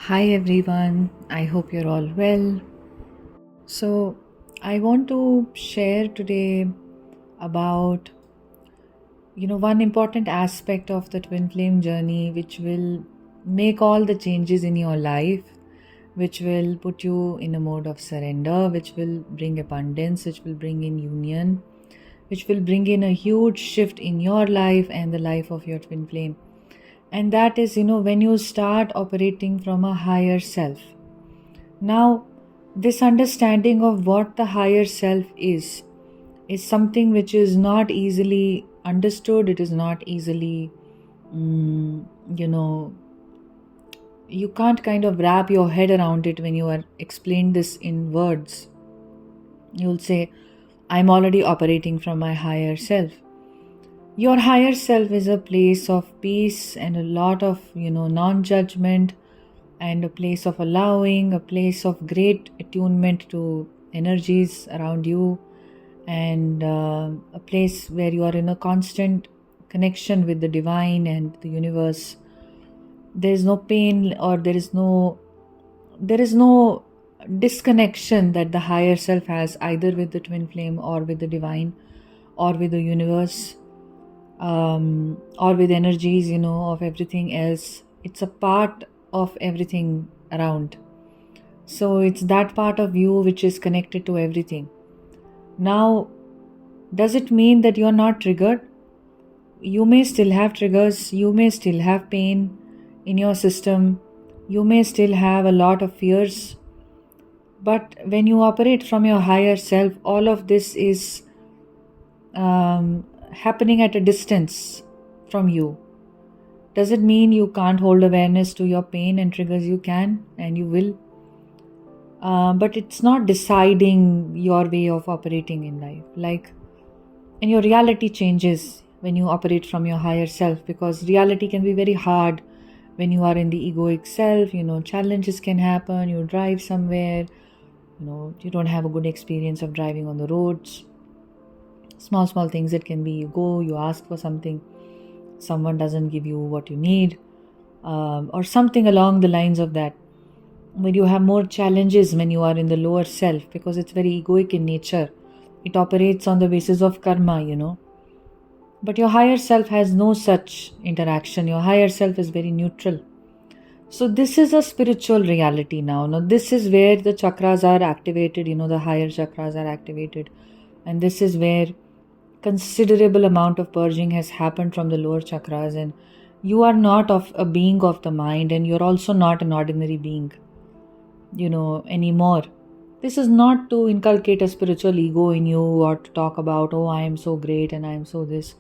Hi everyone, I hope you're all well. So, I want to share today about one important aspect of the twin flame journey which will make all the changes in your life, which will put you in a mode of surrender, which will bring abundance, which will bring in union, which will bring in a huge shift in your life and the life of your twin flame. And that is, when you start operating from a higher self. Now, this understanding of what the higher self is something which is not easily understood. It is not easily, mm, you know, you can't kind of wrap your head around it when you are explained this in words. You'll say, I'm already operating from my higher self. Your higher self is a place of peace and a lot of, non-judgment, and a place of allowing, a place of great attunement to energies around you, and a place where you are in a constant connection with the divine and the universe. There is no pain, or there is no disconnection that the higher self has either with the twin flame or with the divine or with the universe, or with energies of everything else. It's a part of everything around. So it's that part of you which is connected to everything. Now, does it mean that you're not triggered? You may still have triggers, you may still have pain in your system, you may still have a lot of fears. But when you operate from your higher self, all of this is happening at a distance from you. Does it mean you can't hold awareness to your pain and triggers? You can, and you will. But it's not deciding your way of operating in life. And your reality changes when you operate from your higher self, because reality can be very hard when you are in the egoic self. Challenges can happen. You drive somewhere, you don't have a good experience of driving on the roads. Small things it can be. You go, you ask for something, someone doesn't give you what you need, or something along the lines of that. When you have more challenges when you are in the lower self, because it's very egoic in nature. It operates on the basis of karma. But your higher self has no such interaction. Your higher self is very neutral. So this is a spiritual reality now. Now this is where the chakras are activated, the higher chakras are activated. And this is where considerable amount of purging has happened from the lower chakras, and you are not of a being of the mind, and you're also not an ordinary being, anymore. This is not to inculcate a spiritual ego in you or to talk about, oh, I am so great and I am so this.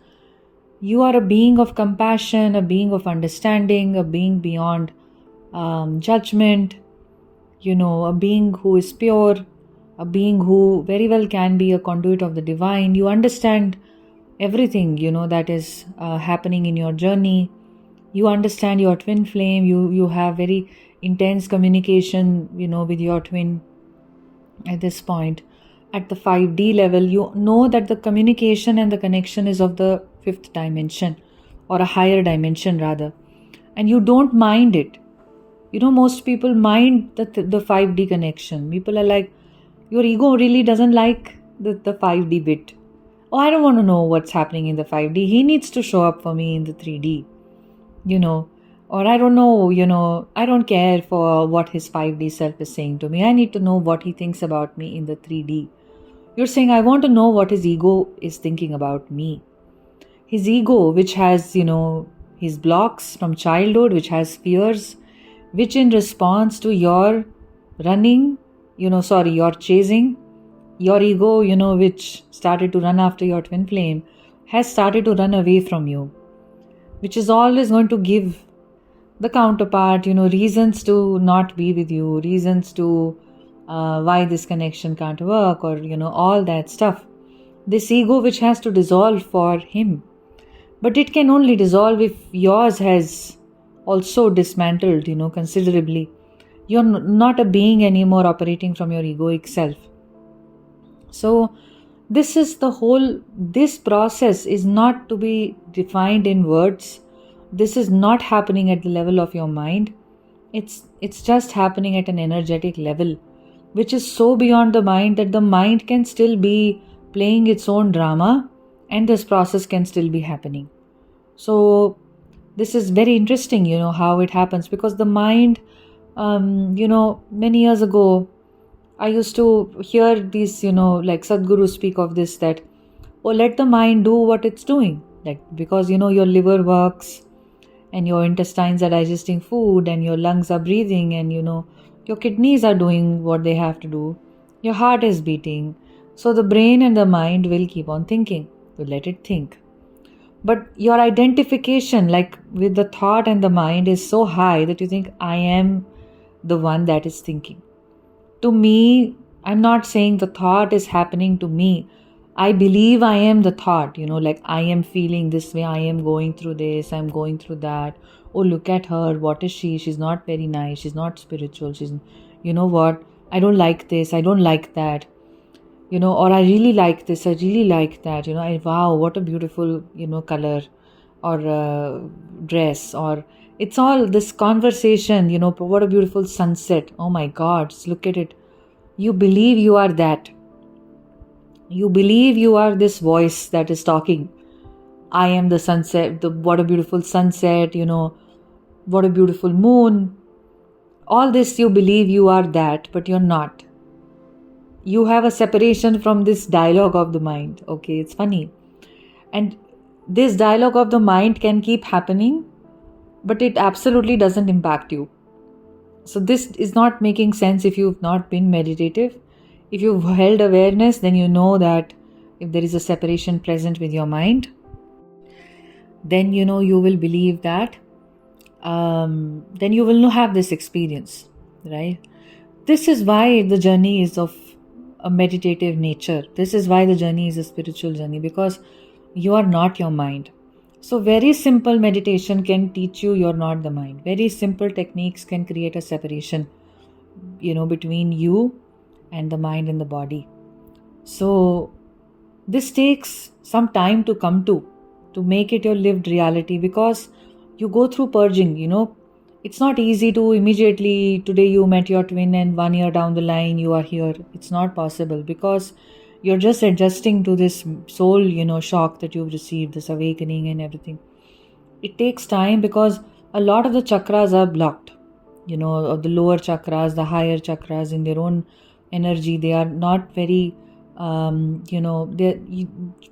You are a being of compassion, a being of understanding, a being beyond judgment, a being who is pure, a being who very well can be a conduit of the divine. You understand everything, that is happening in your journey. You understand your twin flame. You have very intense communication, with your twin at this point. At the 5D level, you know that the communication and the connection is of the 5th dimension, or a higher dimension rather. And you don't mind it. Most people mind the 5D connection. People are like, your ego really doesn't like the 5D bit. Oh, I don't want to know what's happening in the 5D. He needs to show up for me in the 3D. Or I don't know, I don't care for what his 5D self is saying to me. I need to know what he thinks about me in the 3D. You're saying, I want to know what his ego is thinking about me. His ego, which has, his blocks from childhood, which has fears, which in response to your running, your chasing, your ego, which started to run after your twin flame, has started to run away from you, which is always going to give the counterpart, reasons to not be with you, reasons to why this connection can't work, or, all that stuff. This ego which has to dissolve for him. But it can only dissolve if yours has also dismantled, considerably. You're not a being anymore operating from your egoic self. So this process is not to be defined in words. This is not happening at the level of your mind. It's just happening at an energetic level, which is so beyond the mind that the mind can still be playing its own drama, and this process can still be happening. So this is very interesting, how it happens, because the mind, many years ago, I used to hear these, like Sadhguru speak of this, that, oh, let the mind do what it's doing. Like, because, your liver works and your intestines are digesting food and your lungs are breathing and, your kidneys are doing what they have to do. Your heart is beating. So the brain and the mind will keep on thinking. So let it think. But your identification, like with the thought and the mind, is so high that you think, I am the one that is thinking. To me, I'm not saying the thought is happening to me. I believe I am the thought, like I am feeling this way, I am going through this, I'm going through that. Oh, look at her. What is she? She's not very nice. She's not spiritual. She's, you know what? I don't like this. I don't like that. Or I really like this. I really like that. Wow, what a beautiful, color or dress. Or it's all this conversation, what a beautiful sunset. Oh my God, just look at it. You believe you are that. You believe you are this voice that is talking. I am the sunset, what a beautiful sunset, what a beautiful moon. All this you believe you are that, but you're not. You have a separation from this dialogue of the mind. Okay, it's funny. And this dialogue of the mind can keep happening, but it absolutely doesn't impact you. So this is not making sense if you've not been meditative. If you've held awareness, then you know that if there is a separation present with your mind, then you will believe that, then you will not have this experience, right? This is why the journey is of a meditative nature. This is why the journey is a spiritual journey, because you are not your mind. So very simple meditation can teach you you're not the mind. Very simple techniques can create a separation, between you and the mind and the body. So this takes some time to come to make it your lived reality, because you go through purging. It's not easy to immediately, today you met your twin and 1 year down the line you are here. It's not possible, because you're just adjusting to this soul, shock that you've received, this awakening and everything. It takes time, because a lot of the chakras are blocked, of the lower chakras, the higher chakras in their own energy. They are not very,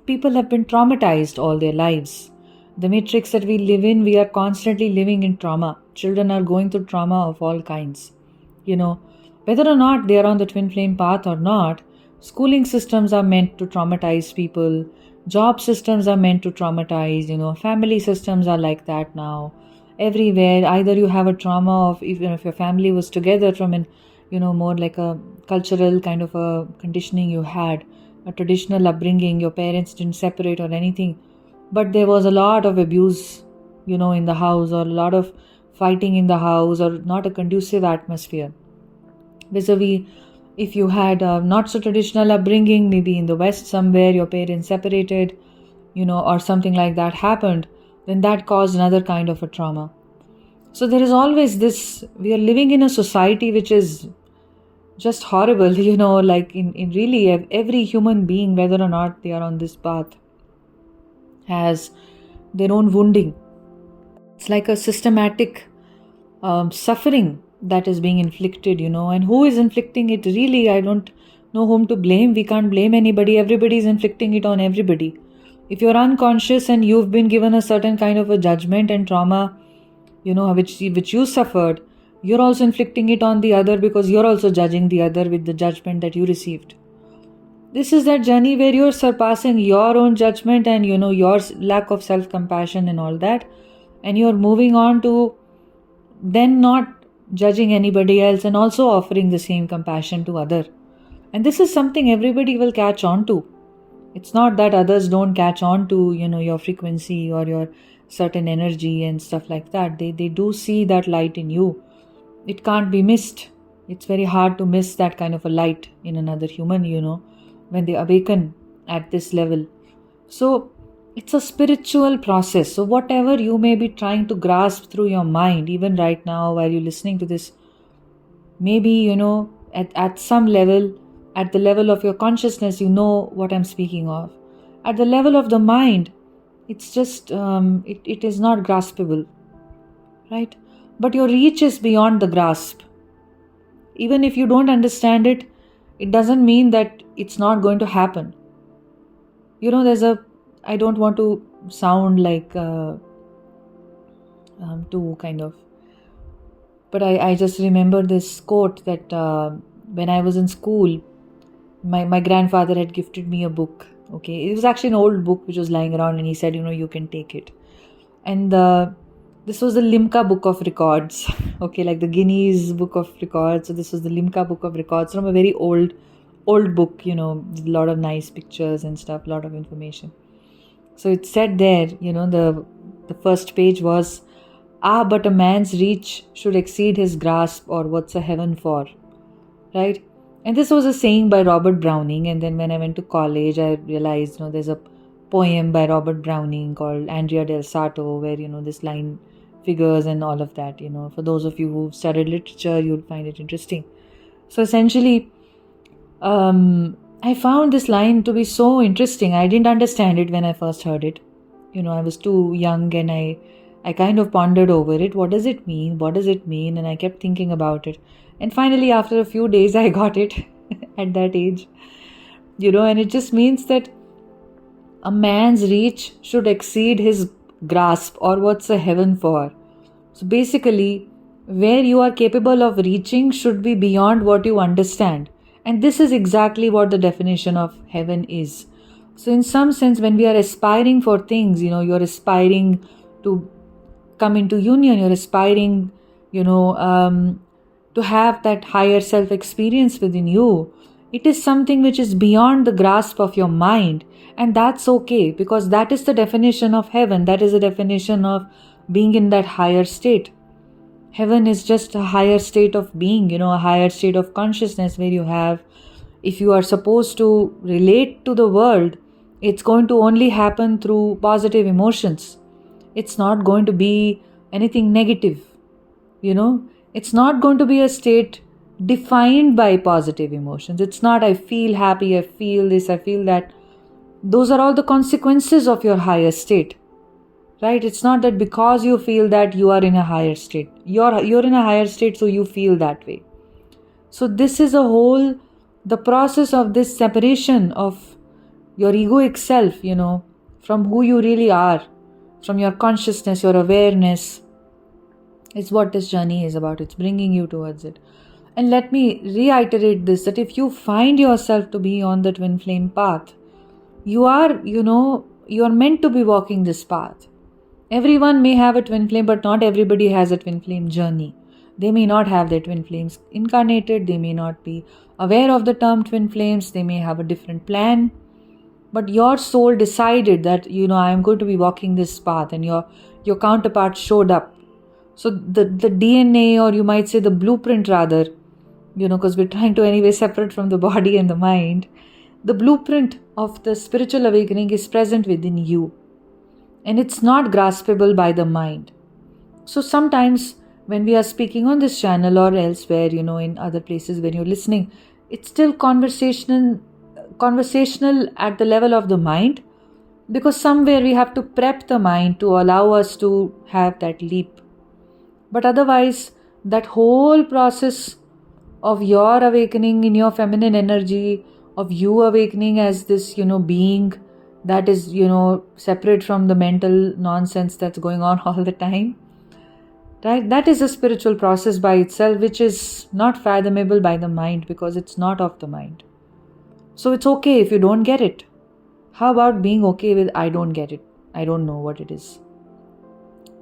people have been traumatized all their lives. The matrix that we live in, we are constantly living in trauma. Children are going through trauma of all kinds. Whether or not they are on the twin flame path or not, schooling systems are meant to traumatize people. Job systems are meant to traumatize. Family systems are like that now. Everywhere, either you have a trauma of, even if your family was together from an, more like a cultural kind of a conditioning you had, a traditional upbringing, your parents didn't separate or anything, but there was a lot of abuse, in the house, or a lot of fighting in the house, or not a conducive atmosphere. Vis-a-vis, if you had a not so traditional upbringing, maybe in the West somewhere, your parents separated, or something like that happened, then that caused another kind of a trauma. So there is always this, we are living in a society which is just horrible, like in really every human being, whether or not they are on this path, has their own wounding. It's like a systematic suffering that is being inflicted, and who is inflicting it? Really, I don't know whom to blame. We can't blame anybody. Everybody is inflicting it on everybody. If you're unconscious and you've been given a certain kind of a judgment and trauma, which you suffered, you're also inflicting it on the other, because you're also judging the other with the judgment that you received. This is that journey where you're surpassing your own judgment and, your lack of self-compassion and all that. And you're moving on to then not judging anybody else and also offering the same compassion to other. And this is something everybody will catch on to. It's not that others don't catch on to, your frequency or your certain energy and stuff like that. They do see that light in you. It can't be missed. It's very hard to miss that kind of a light in another human, when they awaken at this level. So It's a spiritual process. So, whatever you may be trying to grasp through your mind, even right now while you're listening to this, maybe, at some level, at the level of your consciousness, you know what I'm speaking of. At the level of the mind, it's just, it is not graspable, right? But your reach is beyond the grasp. Even if you don't understand it, it doesn't mean that it's not going to happen. I don't want to sound like too kind of, but I just remember this quote that when I was in school, my grandfather had gifted me a book. Okay, it was actually an old book which was lying around, and he said, you can take it. And this was the Limca Book of Records. Okay, like the Guinness Book of Records. So this was the Limca Book of Records from a very old book, with a lot of nice pictures and stuff, a lot of information. So it said there, the first page was, but a man's reach should exceed his grasp, or what's a heaven for, right? And this was a saying by Robert Browning. And then when I went to college, I realized, there's a poem by Robert Browning called Andrea del Sarto, where, this line figures and all of that. For those of you who've studied literature, you'll find it interesting. So essentially, I found this line to be so interesting. I didn't understand it when I first heard it. I was too young, and I kind of pondered over it. What does it mean? What does it mean? And I kept thinking about it. And finally, after a few days, I got it at that age. And it just means that a man's reach should exceed his grasp, or what's a heaven for. So basically, where you are capable of reaching should be beyond what you understand. And this is exactly what the definition of heaven is. So in some sense, when we are aspiring for things, you're aspiring to come into union, you're aspiring, to have that higher self experience within you. It is something which is beyond the grasp of your mind. And that's okay, because that is the definition of heaven. That is the definition of being in that higher state. Heaven is just a higher state of being, a higher state of consciousness where you have, if you are supposed to relate to the world, it's going to only happen through positive emotions. It's not going to be anything negative, It's not going to be a state defined by positive emotions. It's not, I feel happy, I feel this, I feel that. Those are all the consequences of your higher state. Right? It's not that because you feel that you are in a higher state. You're in a higher state, so you feel that way. So this is the process of this separation of your egoic self, from who you really are, from your consciousness, your awareness, is what this journey is about. It's bringing you towards it. And let me reiterate this, that if you find yourself to be on the twin flame path, you are meant to be walking this path. Everyone may have a twin flame, but not everybody has a twin flame journey. They may not have their twin flames incarnated. They may not be aware of the term twin flames. They may have a different plan. But your soul decided that, I am going to be walking this path, and your counterpart showed up. So the DNA, or you might say the blueprint rather, because we're trying to anyway separate from the body and the mind, the blueprint of the spiritual awakening is present within you. And it's not graspable by the mind. So sometimes when we are speaking on this channel or elsewhere, in other places when you're listening, it's still conversational at the level of the mind, because somewhere we have to prep the mind to allow us to have that leap. But otherwise, that whole process of your awakening in your feminine energy, of you awakening as this, being that is, separate from the mental nonsense that's going on all the time, right? That is a spiritual process by itself, which is not fathomable by the mind, because it's not of the mind. So it's okay if you don't get it. How about being okay with, I don't get it, I don't know what it is?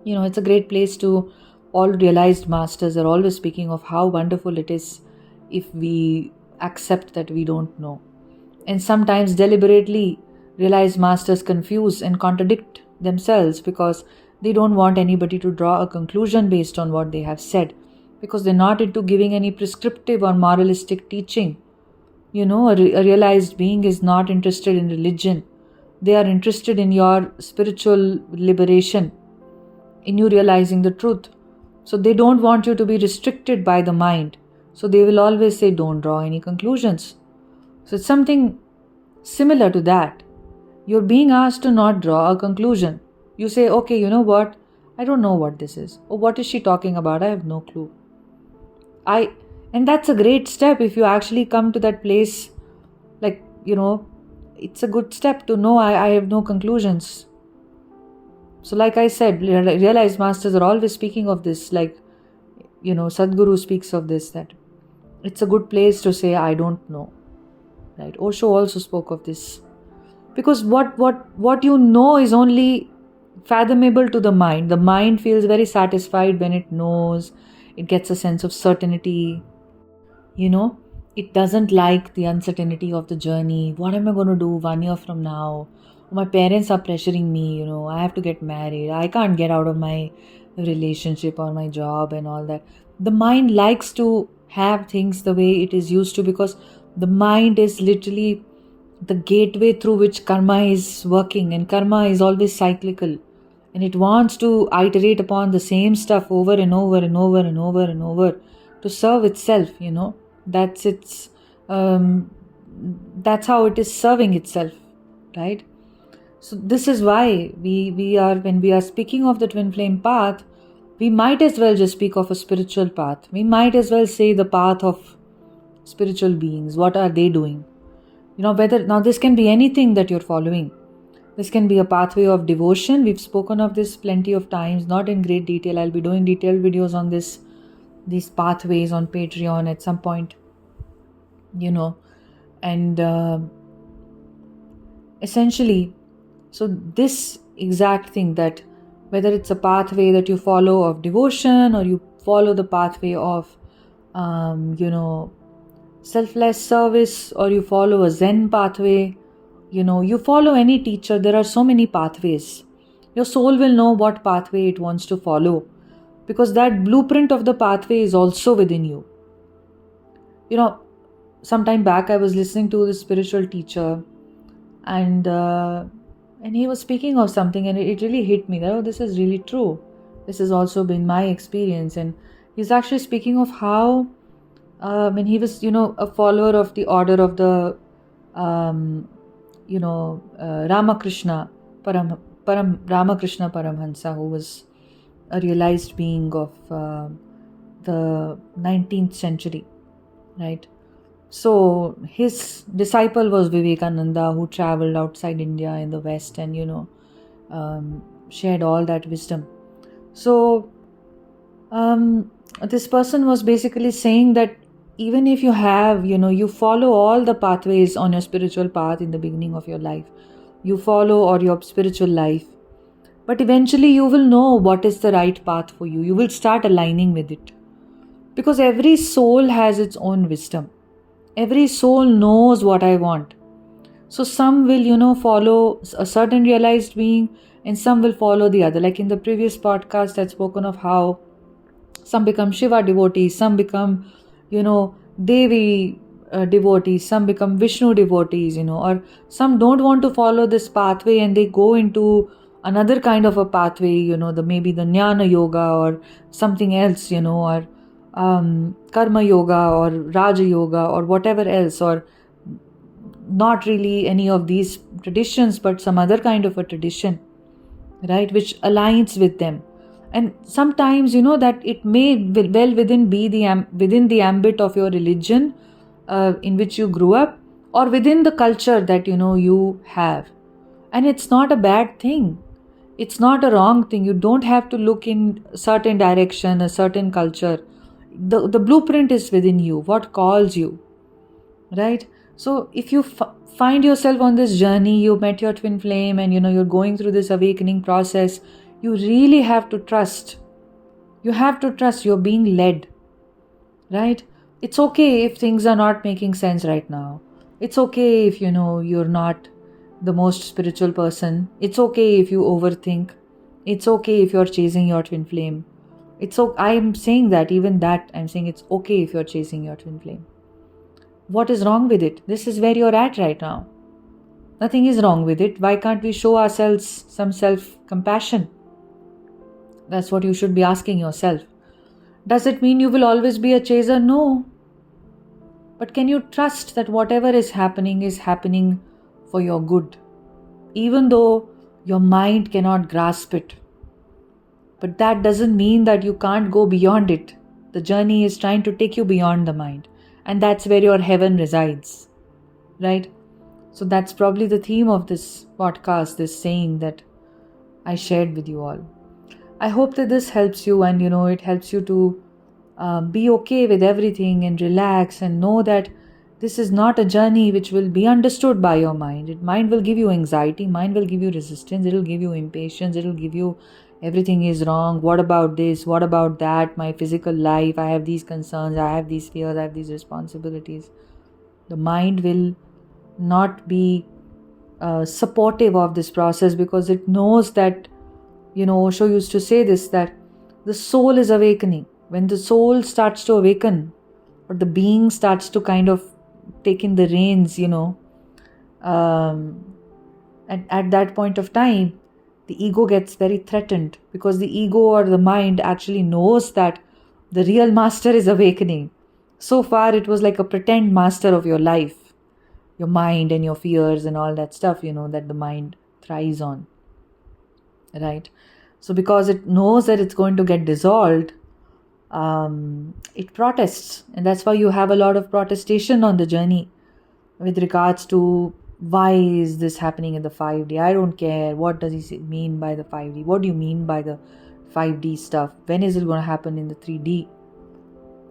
It's a great place to, all realized masters are always speaking of how wonderful it is if we accept that we don't know. And sometimes deliberately, realized masters confuse and contradict themselves, because they don't want anybody to draw a conclusion based on what they have said, because they're not into giving any prescriptive or moralistic teaching. A realized being is not interested in religion, They are interested in your spiritual liberation, in you realizing the truth. So they don't want you to be restricted by the mind. So they will always say, don't draw any conclusions. So it's something similar to that. You're being asked to not draw a conclusion. You say, okay, you know what? I don't know what this is. Or what is she talking about? I have no clue. And that's a great step if you actually come to that place. Like, it's a good step to know I have no conclusions. So like I said, realized masters are always speaking of this. Like, Sadhguru speaks of this, that it's a good place to say, I don't know. Right? Osho also spoke of this. Because what you know is only fathomable to the mind. The mind feels very satisfied when it knows. It gets a sense of certainty. It doesn't like the uncertainty of the journey. What am I going to do 1 year from now? My parents are pressuring me, I have to get married. I can't get out of my relationship or my job and all that. The mind likes to have things the way it is used to, because the mind is literally the gateway through which karma is working, and karma is always cyclical, and it wants to iterate upon the same stuff over and over and over and over and over to serve itself. That's its that's how it is serving itself, right? So this is why when we are speaking of the twin flame path, we might as well just speak of a spiritual path. We might as well say the path of spiritual beings. What are they doing? Now this can be anything that you're following. This can be a pathway of devotion. We've spoken of this plenty of times, not in great detail. I'll be doing detailed videos on these pathways on Patreon at some point. And essentially, so this exact thing, that whether it's a pathway that you follow of devotion, or you follow the pathway of selfless service, or you follow a Zen pathway, you follow any teacher. There are so many pathways. Your soul will know what pathway it wants to follow, because that blueprint of the pathway is also within you. Sometime back I was listening to this spiritual teacher, and he was speaking of something, and it really hit me that, this is really true. This has also been my experience. And he's actually speaking of how when he was, a follower of the order of the, Ramakrishna Paramhansa, who was a realized being of the 19th century, right? So his disciple was Vivekananda, who traveled outside India in the West and, shared all that wisdom. So this person was basically saying that even if you have, you follow all the pathways on your spiritual path in the beginning of your life, you follow or your spiritual life, but eventually you will know what is the right path for you. You will start aligning with it, because every soul has its own wisdom. Every soul knows what I want. So some will, follow a certain realized being, and some will follow the other. Like in the previous podcast, I'd spoken of how some become Shiva devotees, some become, Devi devotees, some become Vishnu devotees, or some don't want to follow this pathway and they go into another kind of a pathway, maybe the Jnana Yoga or something else, or Karma Yoga or Raja Yoga or whatever else, or not really any of these traditions, but some other kind of a tradition, right, which aligns with them. And sometimes, that it may well within the ambit of your religion in which you grew up, or within the culture that, you have. And it's not a bad thing. It's not a wrong thing. You don't have to look in a certain direction, a certain culture. The blueprint is within you, what calls you, right? So if you find yourself on this journey, you met your twin flame and, you're going through this awakening process, you really have to trust. You have to trust you're being led, right? It's okay if things are not making sense right now. It's okay if, you're not the most spiritual person. It's okay if you overthink. It's okay if you're chasing your twin flame. I'm saying that, even that, I'm saying it's okay if you're chasing your twin flame. What is wrong with it? This is where you're at right now. Nothing is wrong with it. Why can't we show ourselves some self-compassion? That's what you should be asking yourself. Does it mean you will always be a chaser? No. But can you trust that whatever is happening for your good? Even though your mind cannot grasp it. But that doesn't mean that you can't go beyond it. The journey is trying to take you beyond the mind. And that's where your heaven resides. Right? So that's probably the theme of this podcast, this saying that I shared with you all. I hope that this helps you, and it helps you to be okay with everything and relax and know that this is not a journey which will be understood by your mind. Mind will give you anxiety, mind will give you resistance, it'll give you impatience, it'll give you everything is wrong. What about this? What about that? My physical life, I have these concerns, I have these fears, I have these responsibilities. The mind will not be supportive of this process because it knows that, Osho used to say this, that the soul is awakening. When the soul starts to awaken, or the being starts to kind of take in the reins, at that point of time, the ego gets very threatened because the ego or the mind actually knows that the real master is awakening. So far, it was like a pretend master of your life, your mind and your fears and all that stuff, that the mind thrives on. Right? So because it knows that it's going to get dissolved, it protests. And that's why you have a lot of protestation on the journey with regards to why is this happening in the 5D? I don't care. What does he mean by the 5D? What do you mean by the 5D stuff? When is it going to happen in the 3D?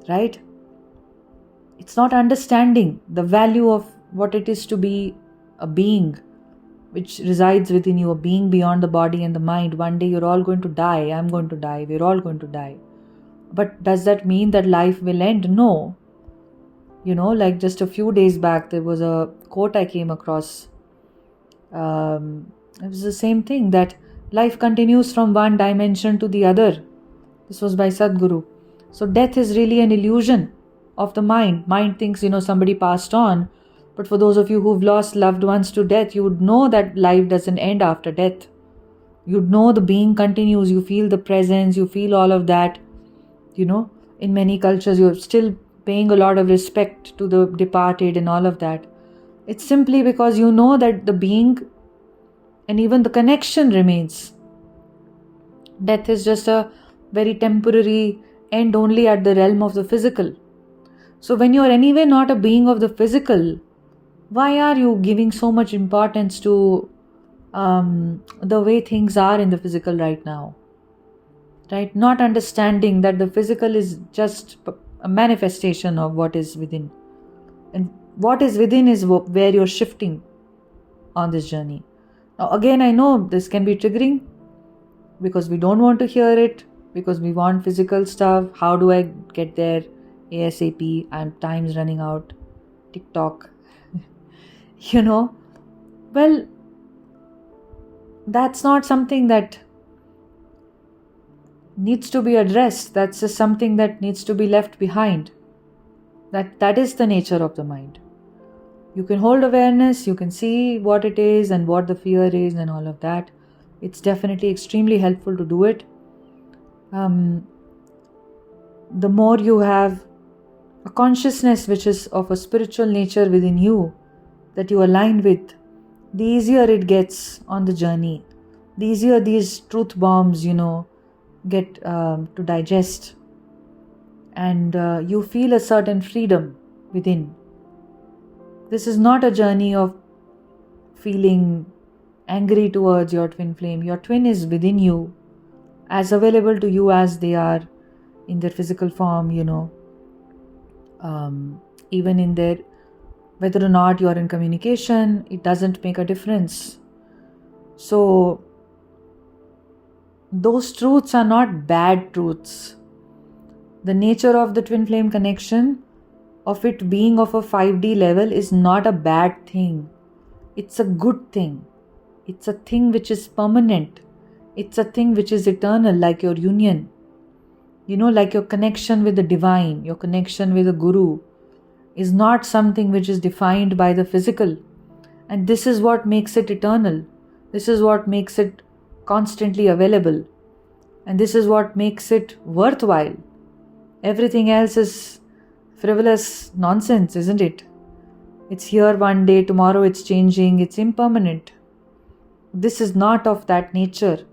Right? It's not understanding the value of what it is to be a being which resides within you, a being beyond the body and the mind. One day you're all going to die. I'm going to die. We're all going to die. But does that mean that life will end? No. Like just a few days back, there was a quote I came across. It was the same thing, that life continues from one dimension to the other. This was by Sadhguru. So death is really an illusion of the mind. Mind thinks, somebody passed on. But for those of you who've lost loved ones to death, you would know that life doesn't end after death. You'd know the being continues. You feel the presence. You feel all of that. In many cultures, you're still paying a lot of respect to the departed and all of that. It's simply because you know that the being and even the connection remains. Death is just a very temporary end only at the realm of the physical. So when you're anyway not a being of the physical, why are you giving so much importance to the way things are in the physical right now? Right? Not understanding that the physical is just a manifestation of what is within. And what is within is where you're shifting on this journey. Now again, I know this can be triggering because we don't want to hear it, because we want physical stuff. How do I get there ASAP? Time's running out. TikTok. Well, that's not something that needs to be addressed. That's just something that needs to be left behind. That is the nature of the mind. You can hold awareness, you can see what it is and what the fear is and all of that. It's definitely extremely helpful to do it. The more you have a consciousness which is of a spiritual nature within you, that you align with, the easier it gets on the journey. The easier these truth bombs, get to digest. And you feel a certain freedom within. This is not a journey of feeling angry towards your twin flame. Your twin is within you, as available to you as they are in their physical form, even in their, whether or not you're in communication, it doesn't make a difference. So those truths are not bad truths. The nature of the twin flame connection, of it being of a 5D level, is not a bad thing. It's a good thing. It's a thing which is permanent. It's a thing which is eternal, like your union. Like your connection with the divine, your connection with the Guru, is not something which is defined by the physical. And this is what makes it eternal. This is what makes it constantly available. And this is what makes it worthwhile. Everything else is frivolous nonsense, isn't it? It's here one day, tomorrow it's changing, it's impermanent. This is not of that nature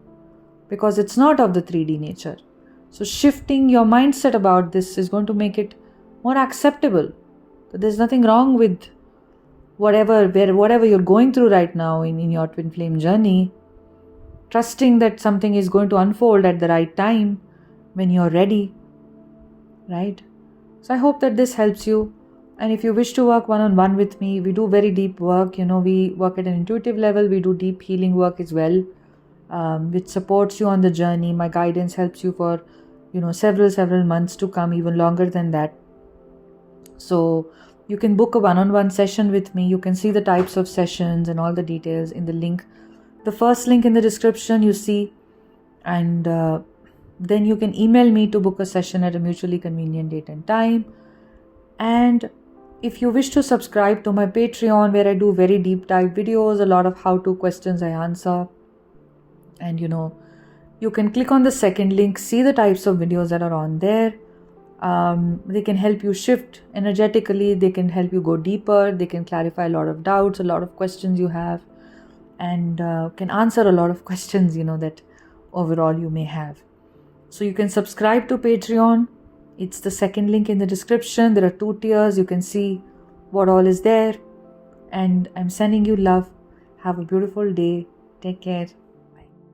because it's not of the 3D nature. So shifting your mindset about this is going to make it more acceptable. But there's nothing wrong with whatever you're going through right now in your twin flame journey. Trusting that something is going to unfold at the right time when you're ready, right? So I hope that this helps you. And if you wish to work one-on-one with me, we do very deep work. We work at an intuitive level. We do deep healing work as well, which supports you on the journey. My guidance helps you for, several months to come, even longer than that. So you can book a one-on-one session with me. You can see the types of sessions and all the details in the link. The first link in the description you see, and then you can email me to book a session at a mutually convenient date and time. And if you wish to subscribe to my Patreon, where I do very deep dive videos, a lot of how-to questions I answer, and you can click on the second link, see the types of videos that are on there. They can help you shift energetically, they can help you go deeper, they can clarify a lot of doubts, a lot of questions you have, and can answer a lot of questions that overall you may have. So you can subscribe to Patreon. It's the second link in the description. There are 2 tiers. You can see what all is there. And I'm sending you love. Have a beautiful day. Take care.